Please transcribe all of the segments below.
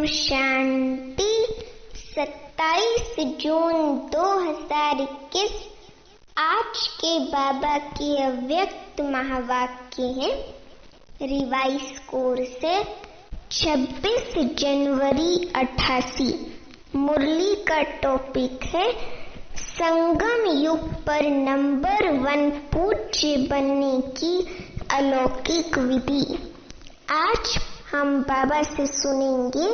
शांति। 27 जून 2021 आज के बाबा के अव्यक्त महावाक्य हैं रिवाइज कोर्स से 26 जनवरी 88। मुरली का टॉपिक है संगम युग पर नंबर 1 पूज्य बनने की अलौकिक विधि। आज हम बाबा से सुनेंगे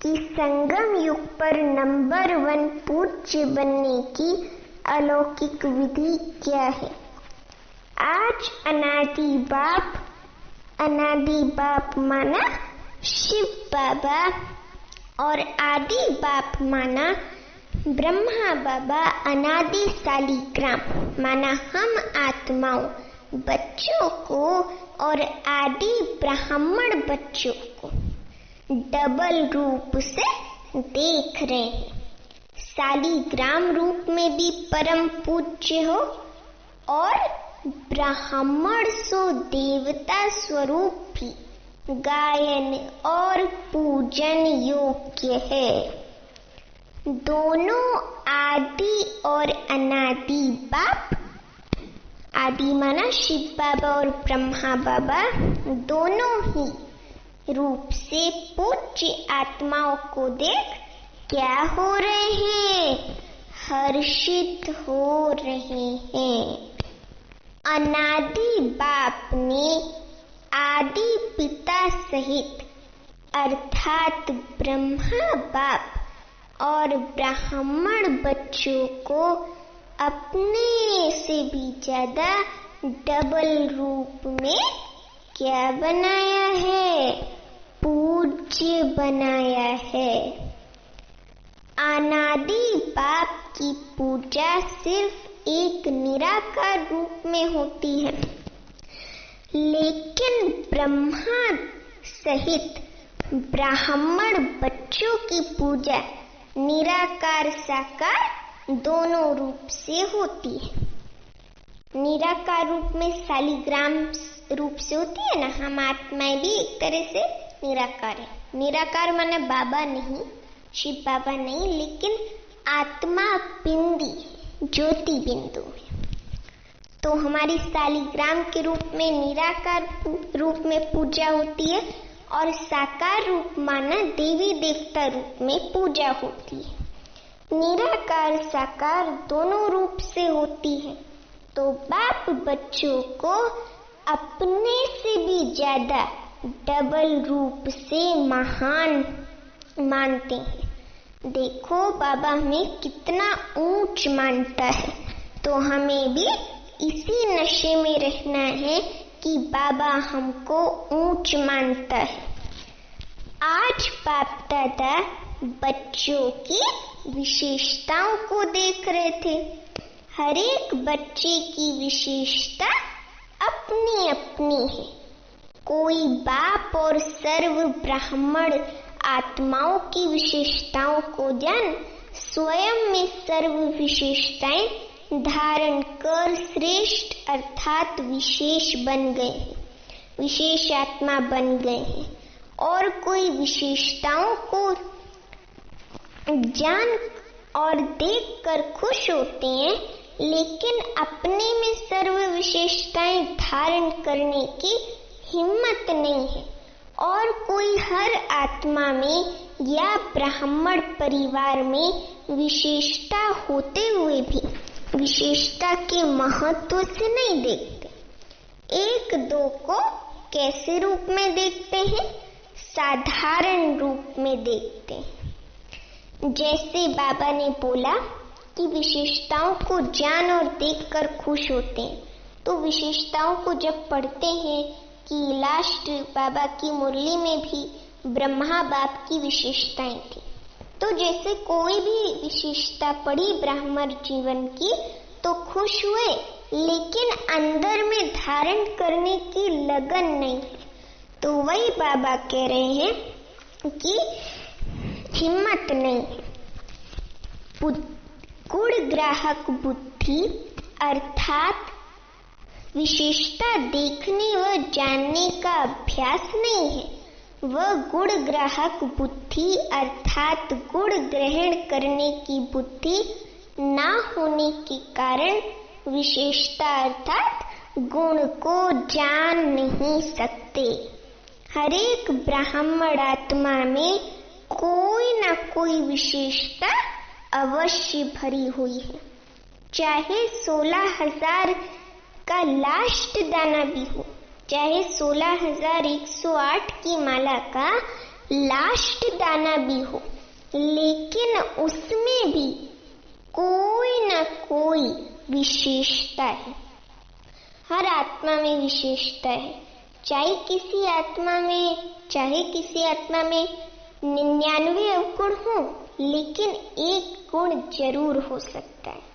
कि संगम युग पर नंबर 1 पूज्य बनने की अलौकिक विधि क्या है। आज अनादि बाप माना शिव बाबा और आदि बाप माना ब्रह्मा बाबा, अनादि शालिग्राम माना हम आत्माओं बच्चों को और आदि ब्राह्मण बच्चों को डबल रूप से देख रहे हैं। शालिग्राम रूप में भी परम पूज्य हो और ब्राह्मण सो देवता स्वरूप भी गायन और पूजन योग्य है। दोनों आदि और अनादि बाप, आदि माना शिव बाबा और ब्रह्मा बाबा, दोनों ही रूप से पूज्य आत्माओं को देख क्या हो रहे हैं? हर्षित हो रहे हैं। अनादि बाप ने आदि पिता सहित अर्थात ब्रह्मा बाप और ब्राह्मण बच्चों को अपने से भी ज्यादा डबल रूप में क्या बनाया है? पूज्य बनाया है। अनादि बाप की पूजा सिर्फ एक निराकार रूप में होती है, लेकिन ब्रह्मा सहित ब्राह्मण बच्चों की पूजा निराकार साकार दोनों रूप से होती है। निराकार रूप में शालिग्राम रूप से होती है ना, हम आत्माएं भी एक तरह से निराकार है। निराकार माने बाबा नहीं, शिव बाबा नहीं, लेकिन आत्मा बिंदी ज्योति बिंदु है। तो हमारी शालिग्राम के रूप में निराकार रूप में पूजा होती है और साकार रूप माना देवी देवता रूप में पूजा होती है। निराकार साकार दोनों रूप से होती है। तो बाप बच्चों को अपने से भी ज्यादा डबल रूप से महान मानते हैं। देखो बाबा हमें कितना ऊंच मानता है, तो हमें भी इसी नशे में रहना है कि बाबा हमको ऊंच मानता है। आज बाप दादा बच्चों की विशेषताओं को देख रहे थे। हर एक बच्चे की विशेषता अपनी अपनी है। कोई बाप और सर्व ब्राह्मण आत्माओं की विशेषताओं को जान स्वयं में सर्व विशेषताएं धारण कर श्रेष्ठ अर्थात विशेष बन गए हैं, विशेष आत्मा बन गए हैं। और कोई विशेषताओं को जान और देख कर खुश होते हैं, लेकिन अपने में सर्व विशेषताएं धारण करने की हिम्मत नहीं है। और कोई हर आत्मा में या ब्राह्मण परिवार में विशेषता होते हुए भी विशेषता के महत्व से नहीं देखते। एक दो को कैसे रूप में देखते हैं? साधारण रूप में देखते हैं। जैसे बाबा ने बोला कि विशेषताओं को जान और देखकर खुश होते हैं, तो विशेषताओं को जब पढ़ते हैं कि लास्ट बाबा की मुरली में भी ब्रह्मा बाप की विशेषताएं थी, तो जैसे कोई भी विशेषता पढ़ी ब्राह्मण जीवन की तो खुश हुए, लेकिन अंदर में धारण करने की लगन नहीं है। तो वही बाबा कह रहे हैं कि हिम्मत नहीं है। गुण ग्राहक बुद्धि अर्थात विशेषता देखने व जानने का अभ्यास नहीं है, वह गुण ग्राहक बुद्धि अर्थात गुण ग्रहण करने की बुद्धि ना होने के कारण विशेषता अर्थात गुण को जान नहीं सकते। हरेक ब्राह्मण आत्मा में कोई ना कोई विशेषता अवश्य भरी हुई है, चाहे 16,000 का लास्ट दाना भी हो, चाहे 16,108 की माला का लास्ट दाना भी हो, लेकिन उसमें भी कोई ना कोई विशेषता है। हर आत्मा में विशेषता है, चाहे किसी आत्मा में 99 अवगुण हो, लेकिन एक गुण जरूर हो सकता है।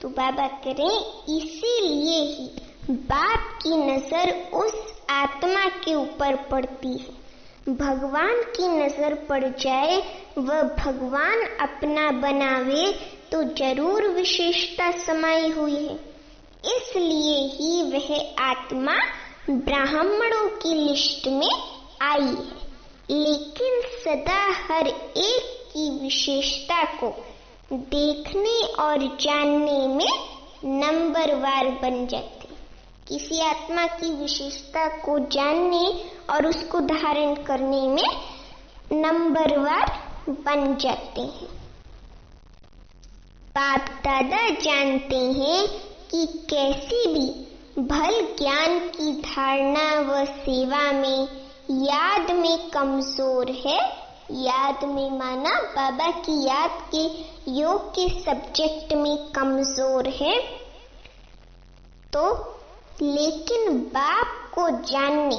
तो बाबा करें इसीलिए ही बाप की नजर उस आत्मा के ऊपर पड़ती है। भगवान की नजर पड़ जाए, वह भगवान अपना बनावे तो जरूर विशेषता समाई हुई है। इसलिए ही वह आत्मा ब्राह्मणों की लिस्ट में आई है, लेकिन सदा हर एक की विशेषता को देखने और जानने में नंबरवार बन जाते। किसी आत्मा की विशेषता को जानने और उसको धारण करने में नंबरवार बन जाते हैं। बाप दादा जानते हैं कि कैसी भी भल ज्ञान की धारणा व सेवा में याद में कमजोर है। याद में माना बाबा की याद के योग के सब्जेक्ट में कमजोर है, तो लेकिन बाप को जानने,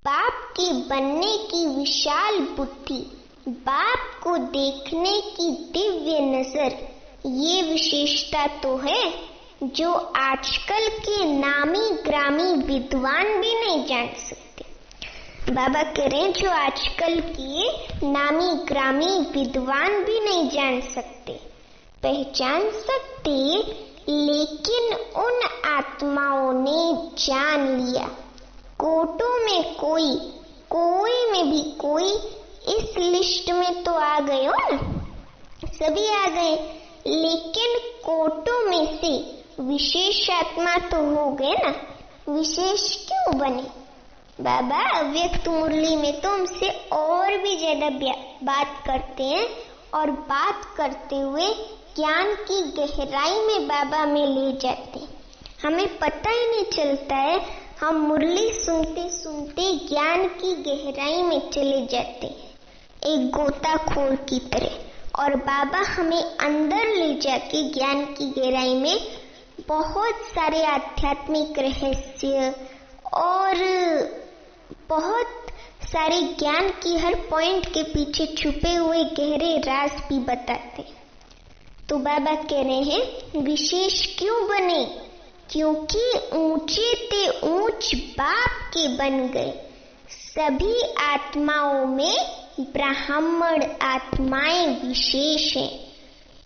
बाप के बनने की विशाल बुद्धि, बाप को देखने की दिव्य नजर, ये विशेषता तो है जो आजकल के नामी ग्रामी विद्वान भी नहीं जान सकते। बाबा कह रहे हैं जो आजकल के नामी ग्रामी विद्वान भी नहीं जान सकते, पहचान सकते, लेकिन उन आत्माओं ने जान लिया। कोटों में कोई में भी कोई इस लिस्ट में तो आ गए हो ना, सभी आ गए, लेकिन कोटों में से विशेष आत्मा तो हो गए ना। विशेष क्यों बने? बाबा अव्यक्त मुरली में तो हमसे और भी ज्यादा बात करते हैं, और बात करते हुए ज्ञान की गहराई में बाबा में ले जाते हैं। हमें पता ही नहीं चलता है, हम मुरली सुनते सुनते ज्ञान की गहराई में चले जाते हैं, एक गोताखोर की तरह। और बाबा हमें अंदर ले जाके ज्ञान की गहराई में बहुत सारे आध्यात्मिक रहस्य और बहुत सारे ज्ञान की हर पॉइंट के पीछे छुपे हुए गहरे राज भी बताते। तो बाबा कह रहे हैं विशेष क्यों बने? क्योंकि ऊंचे ते ऊंच बाप के बन गए। सभी आत्माओं में ब्राह्मण आत्माएं विशेष हैं,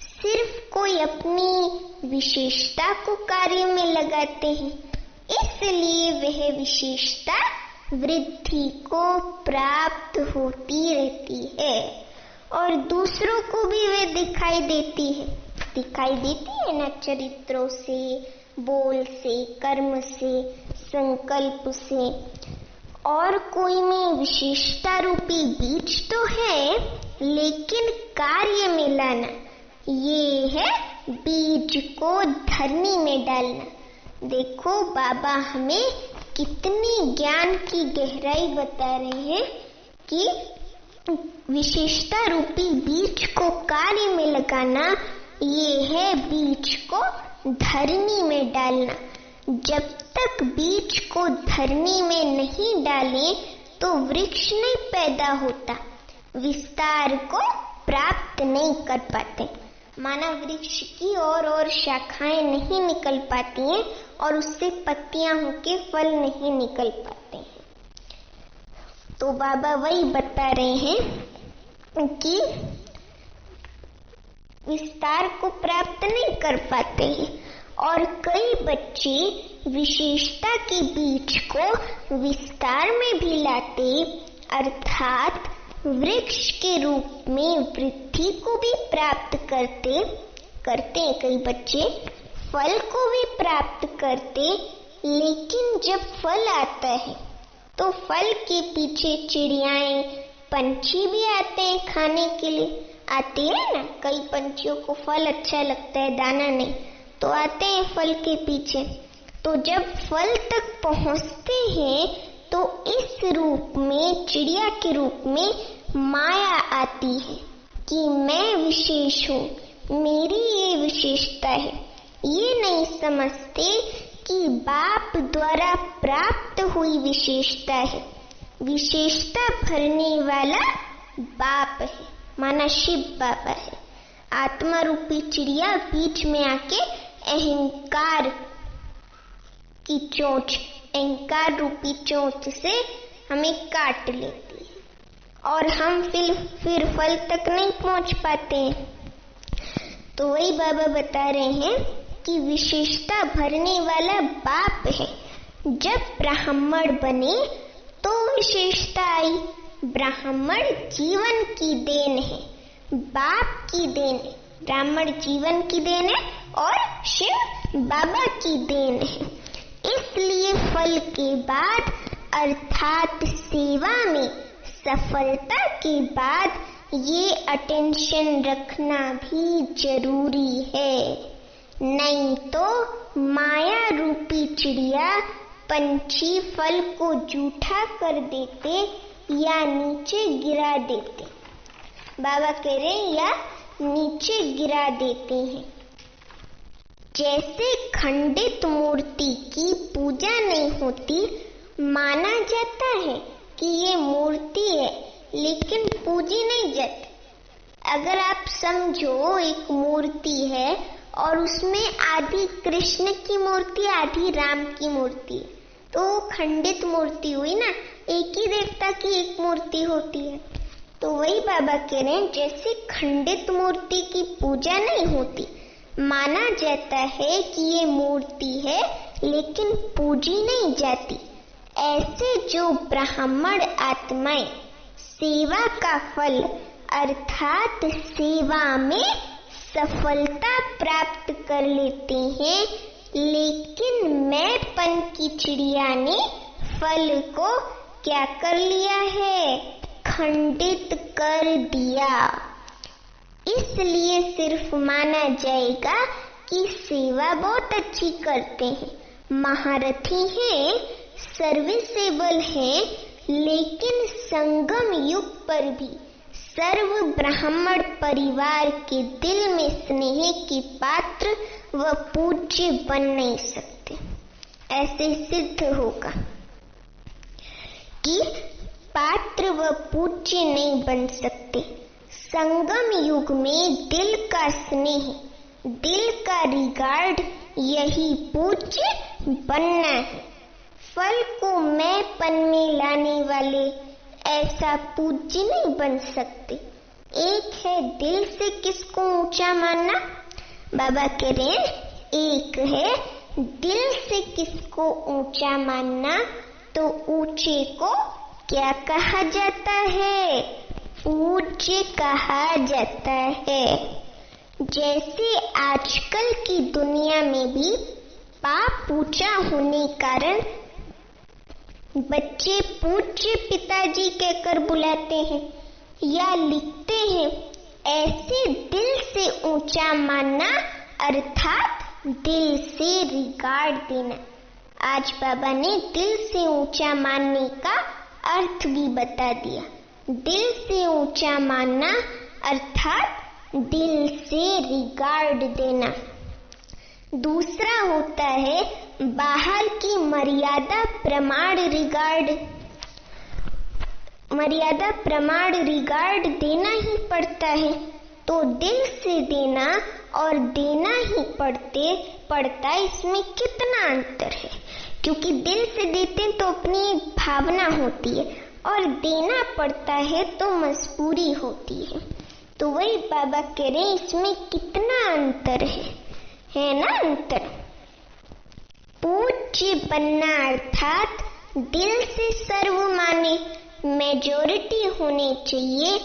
सिर्फ कोई अपनी विशेषता को कार्य में लगाते हैं, इसलिए वह विशेषता वृद्धि को प्राप्त होती रहती है और दूसरों को भी वे दिखाई देती है ना, चरित्रों से, बोल से, कर्म से, संकल्प से। और कोई में विशेषता रूपी बीज तो है, लेकिन कार्य में लाना ये है बीज को धरनी में डालना। देखो बाबा हमें कितनी ज्ञान की गहराई बता रहे हैं कि विशेषता रूपी बीज को कार्य में लगाना ये है बीज को धरनी में डालना। जब तक बीज को धरनी में नहीं डालें तो वृक्ष नहीं पैदा होता, विस्तार को प्राप्त नहीं कर पाते। माना वृक्ष की और शाखाएं नहीं निकल पाती हैं और उससे पत्तियां होके फल नहीं निकल पाते हैं। तो बाबा वही बता रहे हैं कि विस्तार को प्राप्त नहीं कर पाते हैं और कई बच्चे विशेषता के बीज को विस्तार में भी लाते आते अर्थात वृक्ष के रूप में वृद्धि को भी प्राप्त करते हैं कई बच्चे, फल को भी प्राप्त करते, लेकिन जब फल आता है तो फल के पीछे चिड़ियाएं, पंछी भी आते हैं खाने के लिए। आते हैं ना, कई पंछियों को फल अच्छा लगता है, दाना नहीं, तो आते हैं फल के पीछे। तो जब फल तक पहुंचते हैं तो इस रूप में, चिड़िया के रूप में माया आती है कि मैं विशेष हूँ, मेरी ये विशेषता है। ये नहीं समझते कि बाप द्वारा प्राप्त हुई विशेषता है। विशेषता भरने वाला बाप है, माना शिव बाबा है। आत्मा रूपी चिड़िया बीच में आके अहंकार की चोंच, अहंकार रूपी चोंच से हमें काट लेती है और हम फिर फल तक नहीं पहुंच पाते हैं। तो वही बाबा बता रहे हैं कि विशेषता भरने वाला बाप है। जब ब्राह्मण बने तो विशेषता आई। ब्राह्मण जीवन की देन है, बाप की देन है। ब्राह्मण जीवन की देन है और शिव बाबा की देन है। इसलिए फल के बाद अर्थात सेवा में सफलता के बाद ये अटेंशन रखना भी जरूरी है, नहीं तो माया रूपी चिड़िया, पंछी फल को जूठा कर देते या नीचे गिरा देते। बाबा कह रहे हैं या नीचे गिरा देते हैं। जैसे खंडित मूर्ति की पूजा नहीं होती, माना जाता है कि ये मूर्ति है लेकिन पूजी नहीं जाती। अगर आप समझो एक मूर्ति है और उसमें आधी कृष्ण की मूर्ति, आधी राम की मूर्ति है, तो वो खंडित मूर्ति हुई ना, एक ही देवता की एक मूर्ति होती है। तो वही बाबा कह रहे हैं, जैसे खंडित मूर्ति की पूजा नहीं होती, माना जाता है कि ये मूर्ति है लेकिन पूजी नहीं जाती, ऐसे जो ब्राह्मण आत्माएं सेवा का फल अर्थात सेवा में सफलता प्राप्त कर लेते हैं, लेकिन मैंपन की चिड़िया ने फल को क्या कर लिया है? खंडित कर दिया। इसलिए सिर्फ माना जाएगा कि सेवा बहुत अच्छी करते हैं, महारथी हैं, सर्विसेबल हैं, लेकिन संगम युग पर भी सर्व ब्राह्मण परिवार के दिल में स्नेह के पात्र व पूज्य बन नहीं सकते। ऐसे सिद्ध होगा कि पात्र व पूज्य नहीं बन सकते। संगम युग में दिल का स्नेह, दिल का रिगार्ड, यही पूज्य बनना है। फल को मैंपन में लाने वाले ऐसा पूज्य नहीं बन सकते। एक है दिल से किसको ऊंचा मानना, बाबा कह रहे हैं एक है दिल से किसको ऊंचा मानना, तो ऊंचे को क्या कहा जाता है? पूज्य कहा जाता है। जैसे आजकल की दुनिया में भी पाप ऊंचा होने कारण बच्चे पूज्य पिताजी कहकर बुलाते हैं या लिखते हैं, ऐसे दिल से ऊंचा मानना अर्थात दिल से रिगार्ड देना। आज बाबा ने दिल से ऊंचा मानने का अर्थ भी बता दिया। दिल से ऊंचा मानना अर्थात दिल से रिगार्ड देना। दूसरा होता है बाहर की मर्यादा प्रमाण रिगार्ड। मर्यादा प्रमाण रिगार्ड देना ही पड़ता है, तो दिल से देना और देना ही पड़ता है, इसमें कितना अंतर है? क्योंकि दिल से देते तो अपनी एक भावना होती है और देना पड़ता है तो मजबूरी होती है। तो वही बाबा कह रहे हैं इसमें कितना अंतर है ना अंतर। पूज्य बनना अर्थात दिल से सर्व माने, मेजॉरिटी होनी चाहिए।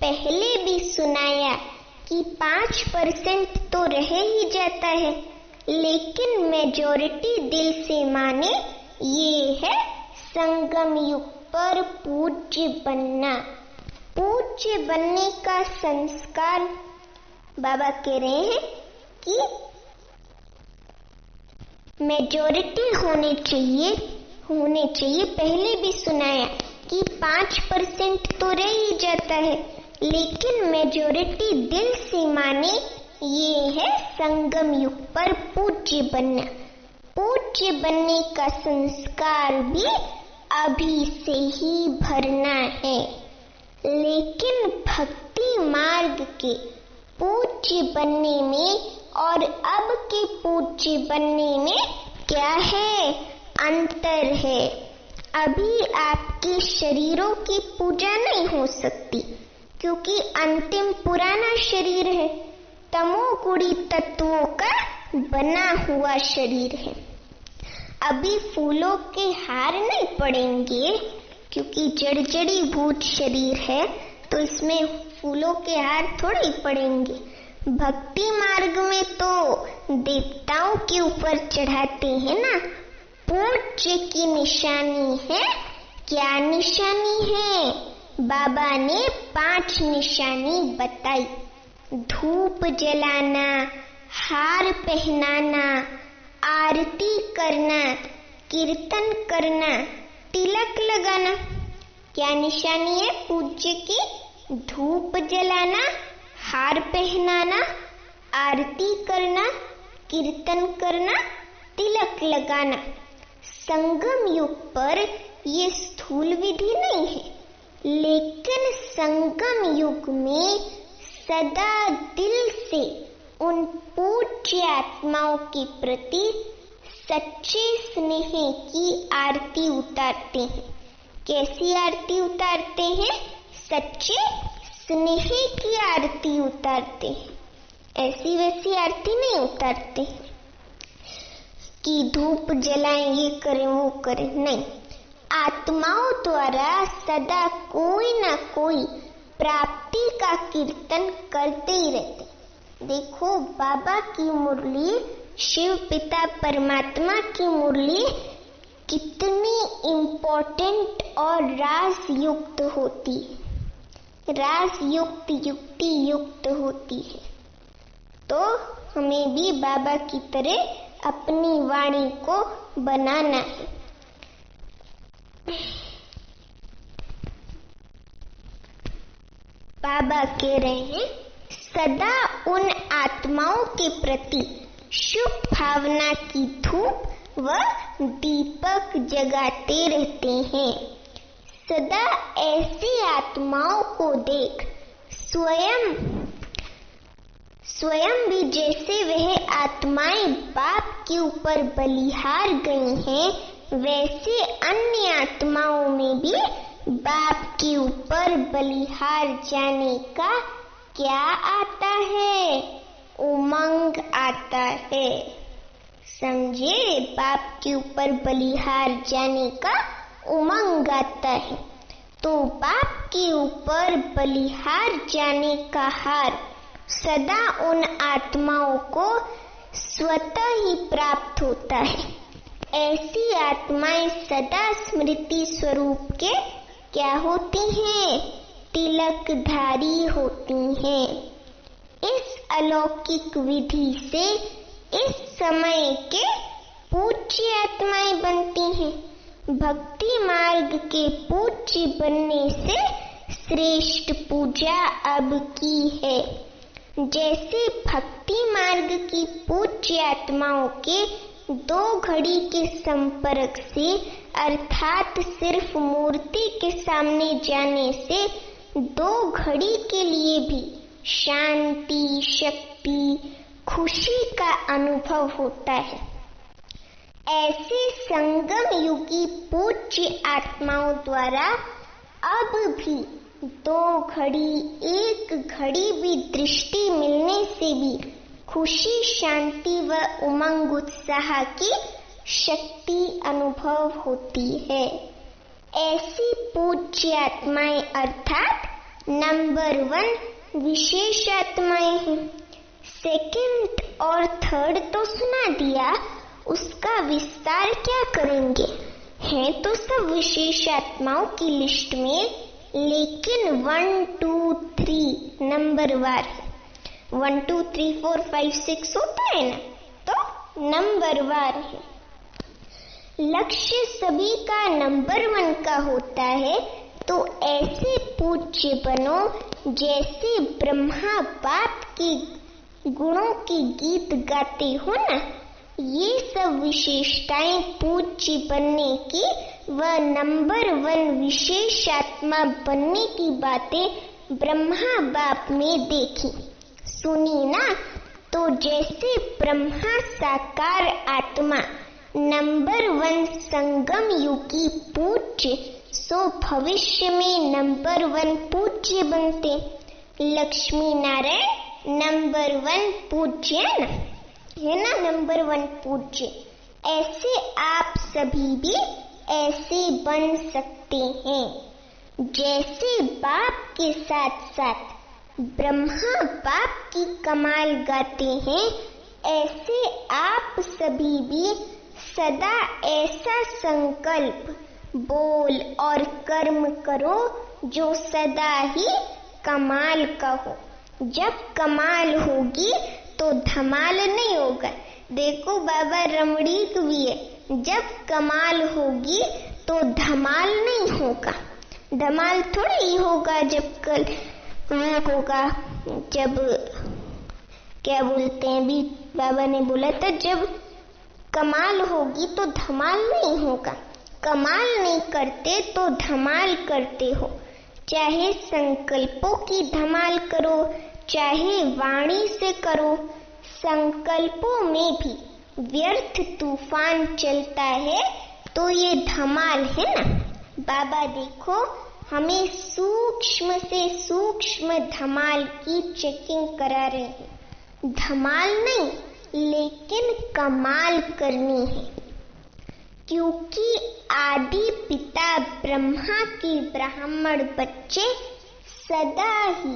पहले भी सुनाया कि 5% तो रह ही जाता है, लेकिन मेजॉरिटी दिल से माने, ये है संगम युग पर पूज्य बनना। पूज्य बनने का संस्कार बाबा कह रहे हैं कि मेजॉरिटी होनी चाहिए। पहले भी सुनाया कि 5% तो रह ही जाता है, लेकिन मेजॉरिटी दिल से माने, ये है संगम युग पर पूज्य बनना। पूज्य बनने का संस्कार भी अभी से ही भरना है। लेकिन भक्ति मार्ग के पूज्य बनने में और अब के पूज्य बनने में क्या है? अंतर है। अभी आपके शरीरों की पूजा नहीं हो सकती, क्योंकि अंतिम पुराना शरीर है, तमोगुणी तत्वों का बना हुआ शरीर है। अभी फूलों के हार नहीं पड़ेंगे, क्योंकि जड़ी भूत शरीर है, तो इसमें फूलों के हार थोड़े पड़ेंगे। भक्ति मार्ग में तो देवताओं के ऊपर चढ़ाते हैं ना। पूज्य की निशानी है। क्या निशानी है? बाबा ने 5 निशानी बताई। धूप जलाना, हार पहनाना, आरती करना, कीर्तन करना, तिलक लगाना। क्या निशानी है पूज्य की? धूप जलाना, हार पहनाना, आरती करना, कीर्तन करना, तिलक लगाना। संगम युग पर ये स्थूल विधि नहीं है, लेकिन संगम युग में सदा दिल से उन पूज्य आत्माओं के प्रति सच्चे स्नेह की आरती उतारते हैं। कैसी आरती उतारते हैं? सच्चे स्नेह की आरती उतारते हैं। ऐसी वैसी आरती नहीं उतारते कि धूप जलाएं, ये करें वो करें, नहीं। आत्माओं द्वारा सदा कोई ना कोई प्राप्ति का कीर्तन करते ही रहते। देखो, बाबा की मुरली, शिव पिता परमात्मा की मुरली कितनी इम्पोर्टेंट और राज युक्त होती है, राज युक्त, युक्ति युक्त होती है। तो हमें भी बाबा की तरह अपनी वाणी को बनाना है। बाबा कह रहे हैं, सदा उन आत्माओं के प्रति शुभ भावना की धूप व दीपक जगाते रहते हैं। सदा ऐसी आत्माओं को देख स्वयं भी जैसे वह आत्माएं बाप के ऊपर बलिहार गई हैं, वैसे अन्य आत्माओं में भी बाप के ऊपर बलिहार जाने का क्या आता है? उमंग आता है। समझे? बाप के ऊपर बलिहार जाने का उमंग आता है। तो बाप के ऊपर बलिहार जाने का हार सदा उन आत्माओं को स्वतः ही प्राप्त होता है। ऐसी आत्माएं सदा स्मृति स्वरूप के क्या होती हैं? तिलकधारी होती हैं। इस अलौकिक विधि से इस समय के पूज्य आत्माएं बनती हैं। भक्ति मार्ग के पूज्य बनने से श्रेष्ठ पूजा अब की है। जैसे भक्ति मार्ग की पूज्य आत्माओं के 2 घड़ी के संपर्क से, अर्थात सिर्फ मूर्ति के सामने जाने से 2 घड़ी के लिए भी शांति, शक्ति, खुशी का अनुभव होता है। ऐसे संगम युगी पूज्य आत्माओं द्वारा अब भी 2 घड़ी, 1 घड़ी भी दृष्टि मिलने से भी खुशी, शांति व उमंग उत्साह की शक्ति अनुभव होती है। ऐसी पूज्य आत्माएं अर्थात नंबर 1 विशेष आत्माएं हैं। सेकंड और थर्ड तो सुना दिया, उसका विस्तार क्या करेंगे? हैं तो सब विशेष आत्माओं की लिस्ट में, लेकिन 1 2 3 नंबर वार है। 1 2 3 4 5 6 होता है ना, तो नंबर वार है। लक्ष्य सभी का नंबर 1 का होता है, तो ऐसे पूज्य बनो जैसे ब्रह्मा बाप की गुणों की गीत गाते हो ना। ये सब विशेषताएं पूज्य बनने की व नंबर 1 विशेष आत्मा बनने की बातें ब्रह्मा बाप में देखी सुनी ना। तो जैसे ब्रह्मा साकार आत्मा नंबर 1 संगम युगी पूज्य, सो भविष्य में नंबर 1 पूज्य बनते। लक्ष्मी नारायण नंबर 1 पूज्य है ना, नंबर 1 पूज्य। ऐसे आप सभी भी ऐसे बन सकते हैं। जैसे बाप के साथ साथ ब्रह्मा बाप की कमाल गाते हैं, ऐसे आप सभी भी सदा ऐसा संकल्प बोल और कर्म करो जो सदा ही कमाल का हो। जब कमाल होगी तो धमाल नहीं होगा। देखो बाबा रमणीक भी है, जब कमाल होगी तो धमाल नहीं होगा। धमाल थोड़ा ही होगा जब कल होगा, जब क्या बोलते हैं भी बाबा ने बोला था, जब कमाल होगी तो धमाल नहीं होगा। कमाल नहीं करते तो धमाल करते हो। चाहे संकल्पों की धमाल करो, चाहे वाणी से करो, संकल्पों में भी व्यर्थ तूफान चलता है तो ये धमाल है ना। बाबा देखो हमें सूक्ष्म से सूक्ष्म धमाल की चेकिंग करा रहे हैं। धमाल नहीं लेकिन कमाल करनी है, क्योंकि आदि पिता ब्रह्मा के ब्राह्मण बच्चे सदा ही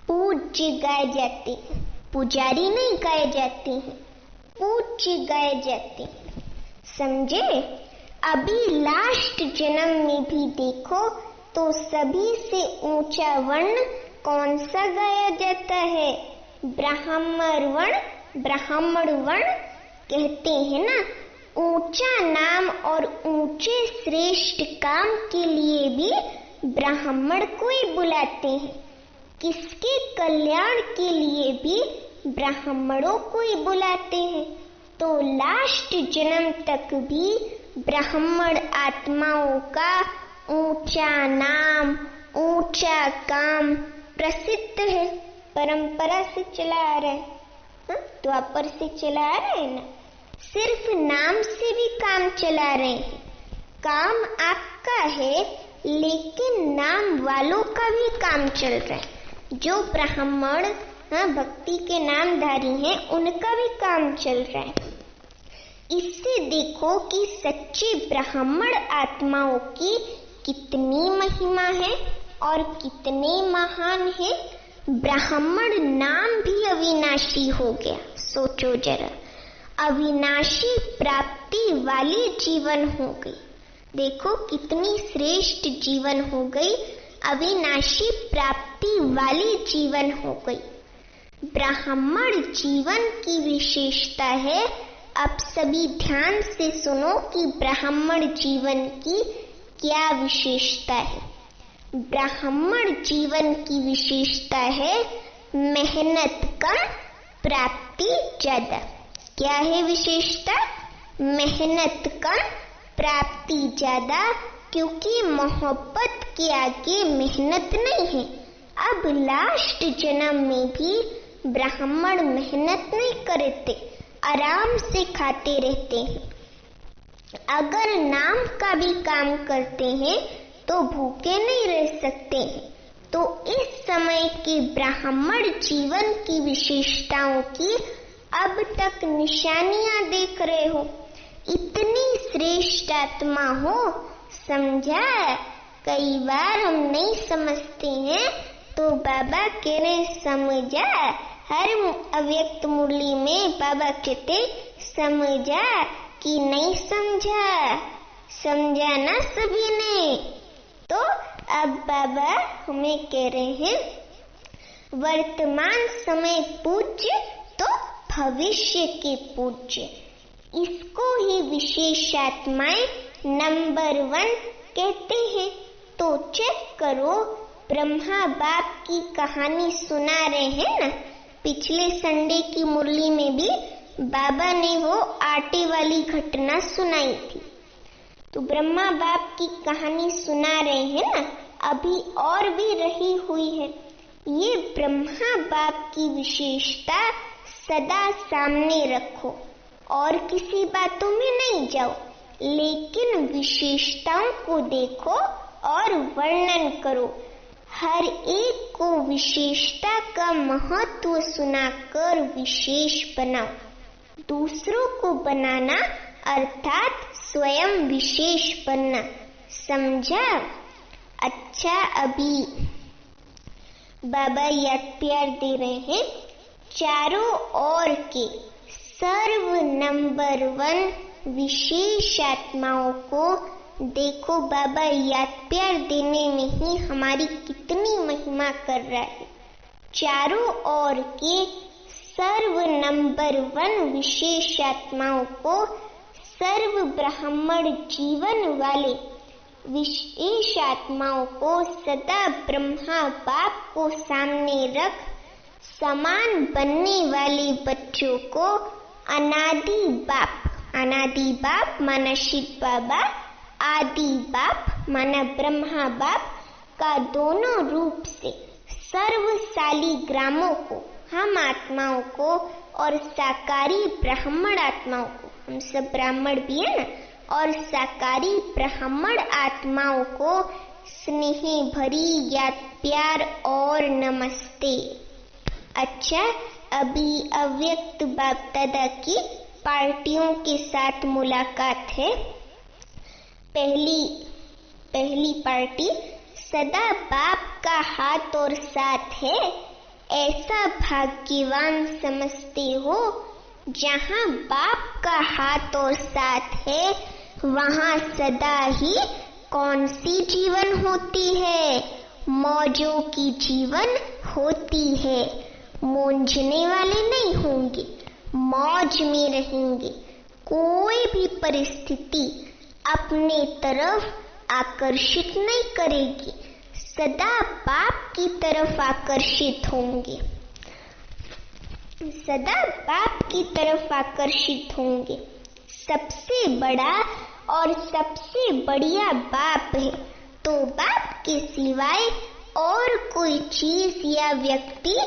पूज्य गाए जाते हैं। पुजारी नहीं गाए जाते हैं, पूज्य गाए जाते हैं। समझे? अभी लास्ट जन्म में भी देखो तो सभी से ऊंचा वर्ण कौन सा गाया जाता है? ब्राह्मण वर्ण। ब्राह्मण वर्ण कहते हैं ना। ऊंचा नाम और ऊंचे श्रेष्ठ काम के लिए भी ब्राह्मण को ही बुलाते हैं। किसके कल्याण के लिए भी ब्राह्मणों को ही बुलाते हैं। तो लास्ट जन्म तक भी ब्राह्मण आत्माओं का ऊंचा नाम, ऊंचा काम प्रसिद्ध है, परंपरा से चला आ रहा है। द्वापर से चला आ रहा है ना। सिर्फ नाम से भी काम चला रहे हैं। काम आपका है लेकिन नाम वालों का भी काम चल रहा है। जो ब्राह्मण भक्ति के नामधारी हैं उनका भी काम चल रहा है। इससे देखो कि सच्चे ब्राह्मण आत्माओं की कितनी महिमा है और कितने महान है। ब्राह्मण नाम भी अविनाशी हो गया। सोचो जरा, अविनाशी प्राप्ति वाली जीवन हो गई। देखो कितनी श्रेष्ठ जीवन हो गई, अविनाशी प्राप्ति वाली जीवन हो गई। ब्राह्मण जीवन की विशेषता है। अब सभी ध्यान से सुनो कि ब्राह्मण जीवन की क्या विशेषता है। ब्राह्मण जीवन की विशेषता है मेहनत कम, प्राप्ति ज्यादा। क्या है विशेषता? मेहनत कम, प्राप्ति ज्यादा, क्योंकि मोहब्बत के आगे मेहनत नहीं है। अब लास्ट जन्म में भी ब्राह्मण मेहनत नहीं करते, आराम से खाते रहते हैं। अगर नाम का भी काम करते हैं तो भूखे नहीं रह सकते हैं। तो इस समय के ब्राह्मण जीवन की विशेषताओं की अब तक निशानियां देख रहे हो। इतनी श्रेष्ठ आत्मा हो, समझा। कई बार हम नहीं समझते हैं तो बाबा कह रहे समझा। हर अव्यक्त मुरली में बाबा कहते समझा कि नहीं समझा, समझा ना सभी ने। तो अब बाबा हमें कह रहे हैं वर्तमान समय पूज्य तो भविष्य के पूज्य, इसको ही विशेष आत्माएं नंबर 1 कहते हैं। तो चेक करो, ब्रह्मा बाप की कहानी सुना रहे हैं ना। पिछले संडे की मुरली में भी बाबा ने वो आटे वाली घटना सुनाई थी। तो ब्रह्मा बाप की कहानी सुना रहे हैं ना, अभी और भी रही हुई है। ये ब्रह्मा बाप की विशेषता सदा सामने रखो और किसी बातों में नहीं जाओ, लेकिन विशेषताओं को देखो और वर्णन करो। हर एक को विशेषता का महत्व सुनाकर विशेष बनाओ। दूसरों को बनाना अर्थात स्वयं विशेष बनना, समझा। अच्छा, अभी बाबा याद प्यार दे रहे हैं चारों ओर के सर्व नंबर 1 विशेष आत्माओं को देखो। बाबा याद प्यार देने में ही हमारी कितनी महिमा कर रहा है। चारों ओर के सर्व नंबर 1 विशेष आत्माओं को सर्व ब्राह्मण जीवन वाले विशेष आत्माओं को सदा ब्रह्मा बाप को सामने रख समान बनने वाले बच्चों को अनादि बाप माना शिव बाबा, आदि बाप माना ब्रह्मा बाप का दोनों रूप से सर्वशाली ग्रामों को, हम आत्माओं को और साकारी ब्राह्मण आत्माओं को, हम सब ब्राह्मण भी है ना, और साकारी ब्राह्मण आत्माओं को स्नेह भरी याद प्यार और नमस्ते। अच्छा, अभी अव्यक्त बाप दादा की पार्टियों के साथ मुलाकात है। पहली पार्टी, सदा बाप का हाथ और साथ है, ऐसा भाग्यवान समझते हो। जहाँ बाप का हाथ और साथ है वहाँ सदा ही कौन सी जीवन होती है? मौजों की जीवन होती है। मूंझने वाले नहीं होंगे, मौज में रहेंगे। कोई भी परिस्थिति अपने तरफ आकर्षित नहीं करेगी, सदा बाप की तरफ आकर्षित होंगे, सदा बाप की तरफ आकर्षित होंगे। सबसे बड़ा और सबसे बढ़िया बाप है, तो बाप के सिवाय और कोई चीज या व्यक्ति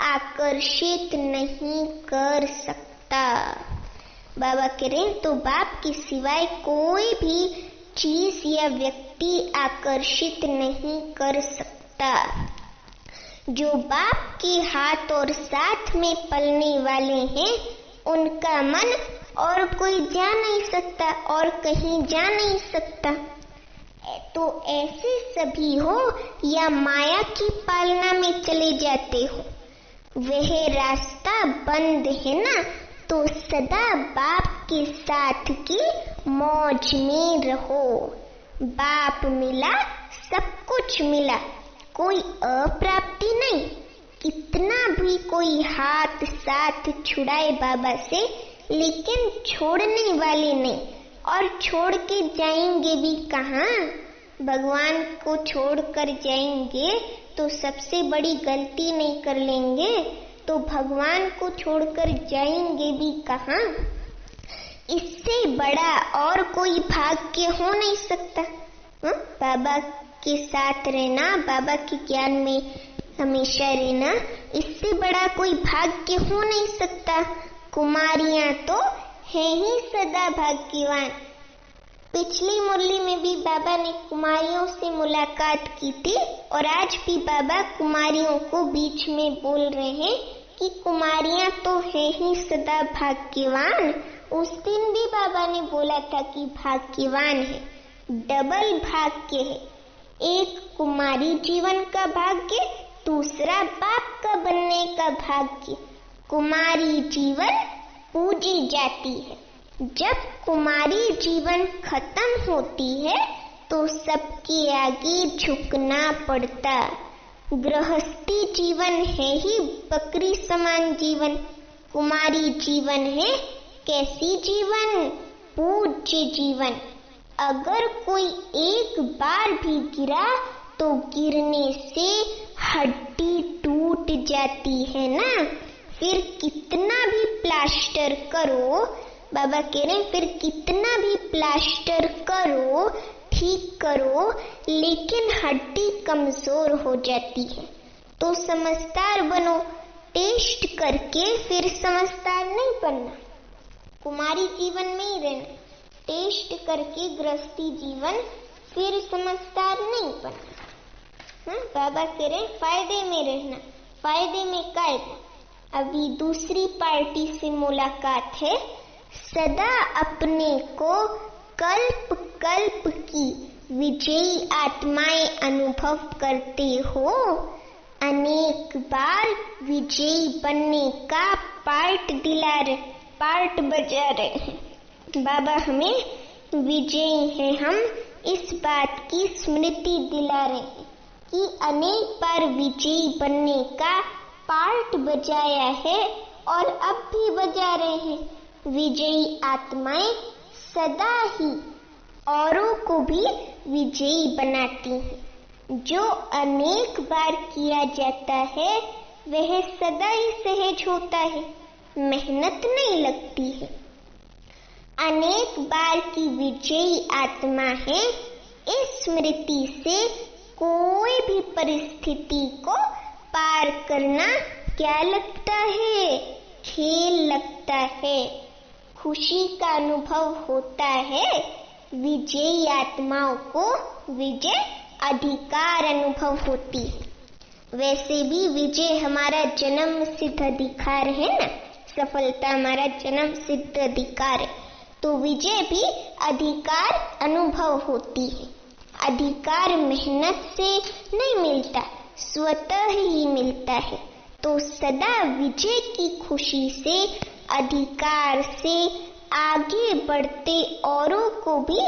आकर्षित नहीं कर सकता। बाबा कह रहे हैं तो बाप के सिवाय कोई भी चीज या व्यक्ति आकर्षित नहीं कर सकता। जो बाप के हाथ और साथ में पलने वाले हैं उनका मन और कोई जा नहीं सकता और कहीं जा नहीं सकता। तो ऐसे सभी हो या माया की पालना में चले जाते हो, वह रास्ता बंद है ना, तो सदा बाप के साथ की मौज में रहो। बाप मिला, सब कुछ मिला, कोई अप्राप्ति नहीं। कितना भी कोई हाथ साथ छुड़ाए बाबा से, लेकिन छोड़ने वाले नहीं, और छोड़ के जाएंगे भी कहाँ? भगवान को छोड़कर जाएंगे तो सबसे बड़ी गलती नहीं कर लेंगे, तो भगवान को छोड़कर जाएंगे भी कहाँ? इससे बड़ा और कोई भाग्य हो नहीं सकता। बाबा के साथ रहना, बाबा के ज्ञान में हमेशा रहना, इससे बड़ा कोई भाग्य हो नहीं सकता। कुमारियां तो है ही सदा भाग्यवान। पिछली मुरली में भी बाबा ने कुमारियों से मुलाकात की थी, और आज भी बाबा कुमारियों को बीच में बोल रहे हैं कि कुमारियां तो है ही सदा भाग्यवान, उस दिन भी बाबा ने बोला था कि भाग्यवान है, डबल भाग्य है। एक कुमारी जीवन का भाग्य, दूसरा बाप का बनने का भाग्य। कुमारी जीवन पूजी जाती है। जब कुमारी जीवन खत्म होती है तो सबके आगे झुकना पड़ता। गृहस्थी जीवन है ही बकरी समान जीवन, कुमारी जीवन है कैसी जीवन? पूज्य जीवन। अगर कोई एक बार भी गिरा तो गिरने से हड्डी टूट जाती है ना। फिर कितना भी प्लास्टर करो, बाबा कह रहे हैं, फिर कितना भी प्लास्टर करो, ठीक करो, लेकिन हड्डी कमजोर हो जाती है। तो समझदार बनो, टेस्ट करके फिर समझदार नहीं बनना, कुमारी जीवन में ही रहना। टेस्ट करके गृहस्थी जीवन, फिर समझदार नहीं बनना। बाबा कह रहे फायदे में रहना, फायदे में कायदा। अभी दूसरी पार्टी से मुलाकात है। सदा अपने को कल्प कल्प की विजयी आत्माएं अनुभव करते हो। अनेक बार विजयी बनने का पार्ट बजा रहे हैं। बाबा हमें विजयी है, हम इस बात की स्मृति दिला रहे हैं कि अनेक बार विजयी बनने का पार्ट बजाया है और अब भी बजा रहे हैं। विजयी आत्माएं सदा ही औरों को भी विजयी बनाती हैं। जो अनेक बार किया जाता है वह सदा ही सहज होता है, मेहनत नहीं लगती है। अनेक बार की विजयी आत्मा है। इस स्मृति से कोई भी परिस्थिति को पार करना क्या लगता है? खेल लगता है, खुशी का अनुभव होता है। विजयी आत्माओं को विजय अधिकार अनुभव होती है। वैसे भी विजय हमारा जन्म सिद्ध अधिकार है ना, सफलता हमारा जन्म सिद्ध अधिकार है। तो विजय भी अधिकार अनुभव होती है। अधिकार मेहनत से नहीं मिलता, स्वतः ही मिलता है। तो सदा विजय की खुशी से, अधिकार से आगे बढ़ते औरों को भी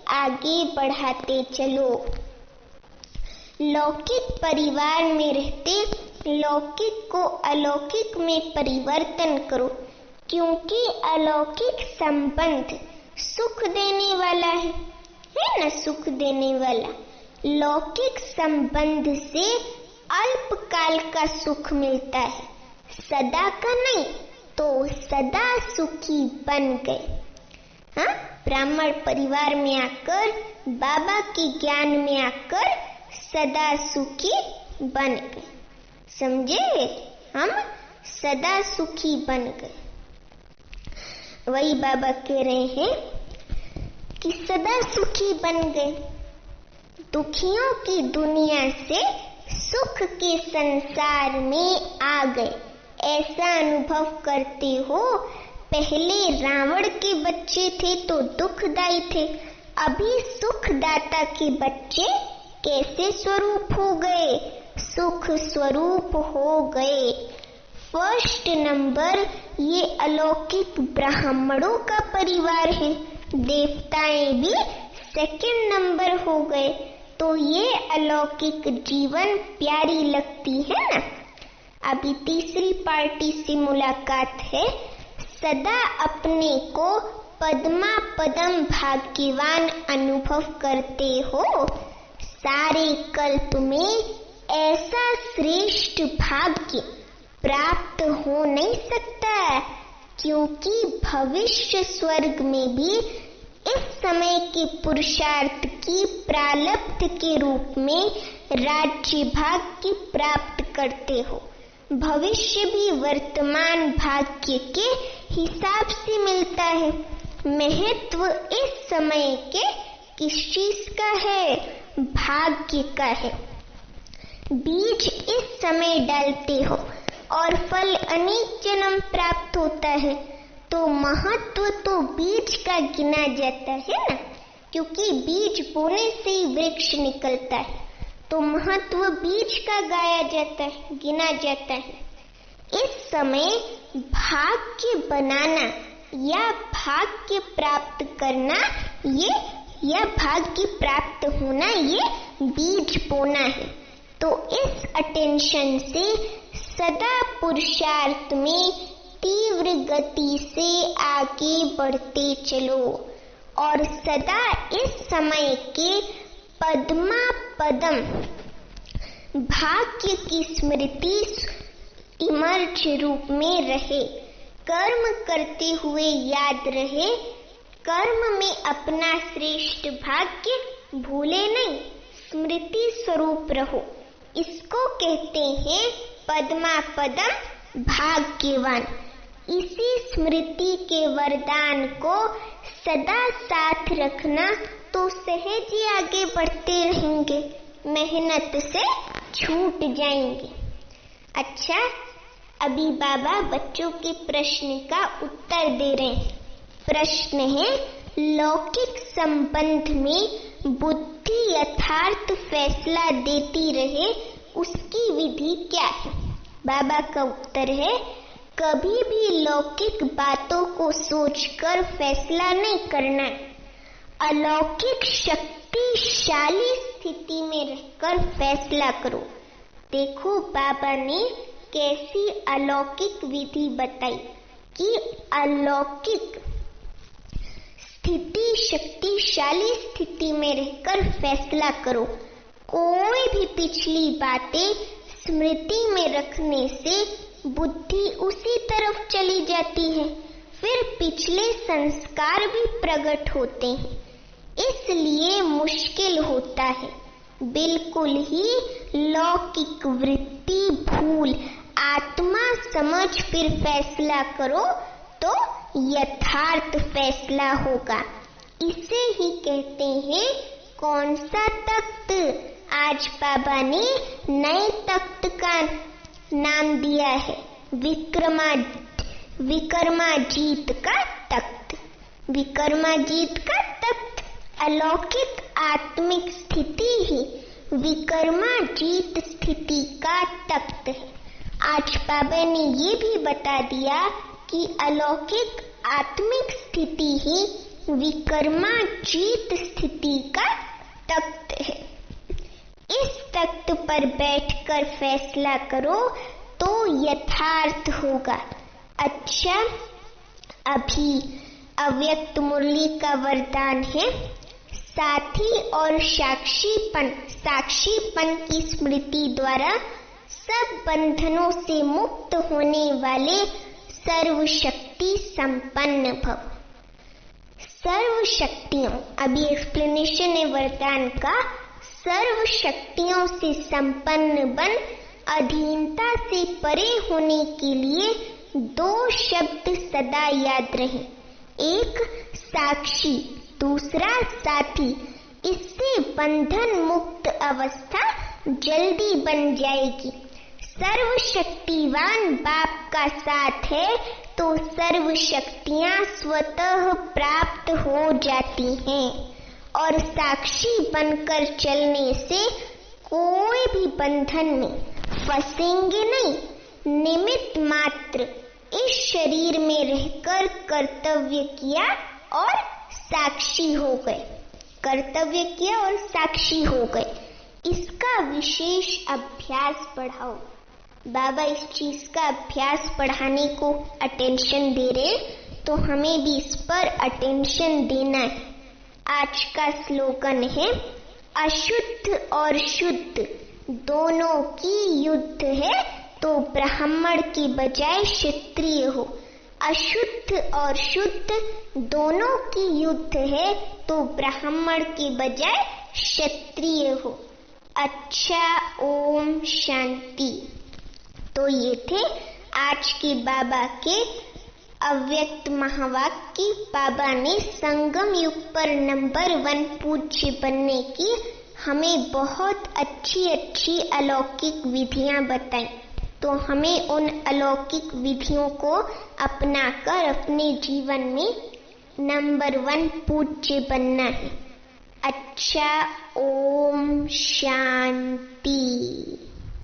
आगे बढ़ाते चलो। लौकिक परिवार में रहते लौकिक को अलौकिक में परिवर्तन करो, क्योंकि अलौकिक संबंध सुख देने वाला है ना, सुख देने वाला। लौकिक संबंध से अल्पकाल का सुख मिलता है, सदा का नहीं। तो सदा सुखी बन गए। हाँ, ब्राह्मण परिवार में आकर, बाबा के ज्ञान में आकर सदा सुखी बन गए। समझे? हम सदा सुखी बन गए। वही बाबा कह रहे हैं कि सदा सुखी बन गए। दुखियों की दुनिया से सुख के संसार में आ गए, ऐसा अनुभव करते हो। पहले रावण के बच्चे थे तो दुखदाई थे, अभी सुखदाता के बच्चे कैसे स्वरूप हो गए? सुख स्वरूप हो गए। फर्स्ट नंबर ये अलौकिक ब्राह्मणों का परिवार है, देवताएं भी सेकंड नंबर हो गए। तो ये अलौकिक जीवन प्यारी लगती है ना। अभी तीसरी पार्टी से मुलाकात है। सदा अपने को पद्मा पदम भाग्यवान अनुभव करते हो। सारे कल्प में ऐसा श्रेष्ठ भाग्य प्राप्त हो नहीं सकता, क्योंकि भविष्य स्वर्ग में भी इस समय के पुरुषार्थ की प्रारब्ध के रूप में राज्य भाग्य प्राप्त करते हो। भविष्य भी वर्तमान भाग्य के हिसाब से मिलता है। महत्व इस समय के किस चीज का है? भाग्य का है। बीज इस समय डालते हो और फल अनेक जन्म प्राप्त होता है। तो महत्व तो बीज का गिना जाता है ना, क्योंकि बीज बोने से ही वृक्ष निकलता है, तो महत्व बीज का गाया जाता है, गिना जाता है। इस समय भाग्य बनाना या भाग्य प्राप्त करना या भाग्य प्राप्त होना, ये बीज बोना है। तो इस अटेंशन से सदा पुरुषार्थ में तीव्र गति से आगे बढ़ते चलो और सदा इस समय के पद्मापदम भाग्य की स्मृति इमर्ज रूप में रहे, कर्म करते हुए याद रहे, कर्म में अपना श्रेष्ठ भाग्य भूले नहीं, स्मृति स्वरूप रहो। इसको कहते हैं पद्मापदम भाग्यवान। इसी स्मृति के वरदान को सदा साथ रखना तो सहज ही आगे बढ़ते रहेंगे, मेहनत से छूट जाएंगे। अच्छा, अभी बाबा बच्चों के प्रश्न का उत्तर दे रहे हैं। प्रश्न है, लौकिक संबंध में बुद्धि यथार्थ फैसला देती रहे, उसकी विधि क्या है? बाबा का उत्तर है, कभी भी लौकिक बातों को सोचकर फैसला नहीं करना, अलौकिक शक्तिशाली स्थिति में रहकर फैसला करो। देखो बाबा ने कैसी अलौकिक विधि बताई कि अलौकिक स्थिति, शक्तिशाली स्थिति में रहकर फैसला करो। कोई भी पिछली बातें स्मृति में रखने से बुद्धि उसी तरफ चली जाती है, फिर पिछले संस्कार भी प्रकट होते हैं, इसलिए मुश्किल होता है। बिल्कुल ही लौकिक वृत्ति भूल आत्मा समझ फिर फैसला करो तो यथार्थ फैसला होगा। इसे ही कहते हैं कौन सा तख्त? आज बाबा ने नए तख्त का नाम दिया है, विक्रमाजीत का तख्त। विक्रमाजीत का तख्त अलौकिक आत्मिक स्थिति ही विक्रमाजीत स्थिति का तख्त है। आज बाबा ने ये भी बता दिया कि अलौकिक आत्मिक स्थिति ही विक्रमाजीत स्थिति का तख्त है। इस तख्त पर बैठकर फैसला करो तो यथार्थ होगा। अच्छा, अभी अव्यक्त मुरली का वरदान है, साथी और साक्षीपन की स्मृति द्वारा सब बंधनों से मुक्त होने वाले सर्वशक्ति संपन्न भव। सर्व शक्तियों, अभी एक्सप्लेनेशन है वरदान का, सर्व शक्तियों से संपन्न बन अधीनता से परे होने के लिए दो शब्द सदा याद रहे, एक साक्षी, दूसरा साथी। इससे बंधन मुक्त अवस्था जल्दी बन जाएगी। सर्वशक्तिवान बाप का साथ है तो सर्व शक्तियां स्वतः प्राप्त हो जाती हैं और साक्षी बनकर चलने से कोई भी बंधन में फंसेंगे नहीं। निमित्त मात्र इस शरीर में रहकर कर्तव्य किया और साक्षी हो गए, कर्तव्य किया और साक्षी हो गए। इसका विशेष अभ्यास बढ़ाओ। बाबा इस चीज का अभ्यास बढ़ाने को अटेंशन दे रहे, तो हमें भी इस पर अटेंशन देना है। आज का स्लोगन है, अशुद्ध और शुद्ध दोनों की युद्ध है तो ब्राह्मण के बजाय क्षत्रिय हो। अशुद्ध और शुद्ध दोनों की युद्ध है तो ब्राह्मण के बजाय क्षत्रिय हो। अच्छा, ओम शांति। तो ये थे आज के बाबा के अव्यक्त महावाक्य। बाबा ने संगम युग पर नंबर 1 पूज्य बनने की हमें बहुत अच्छी अच्छी अलौकिक विधियां बताई। तो हमें उन अलौकिक विधियों को अपनाकर अपने जीवन में नंबर 1 पूज्य बनना है। अच्छा, ओम शांति।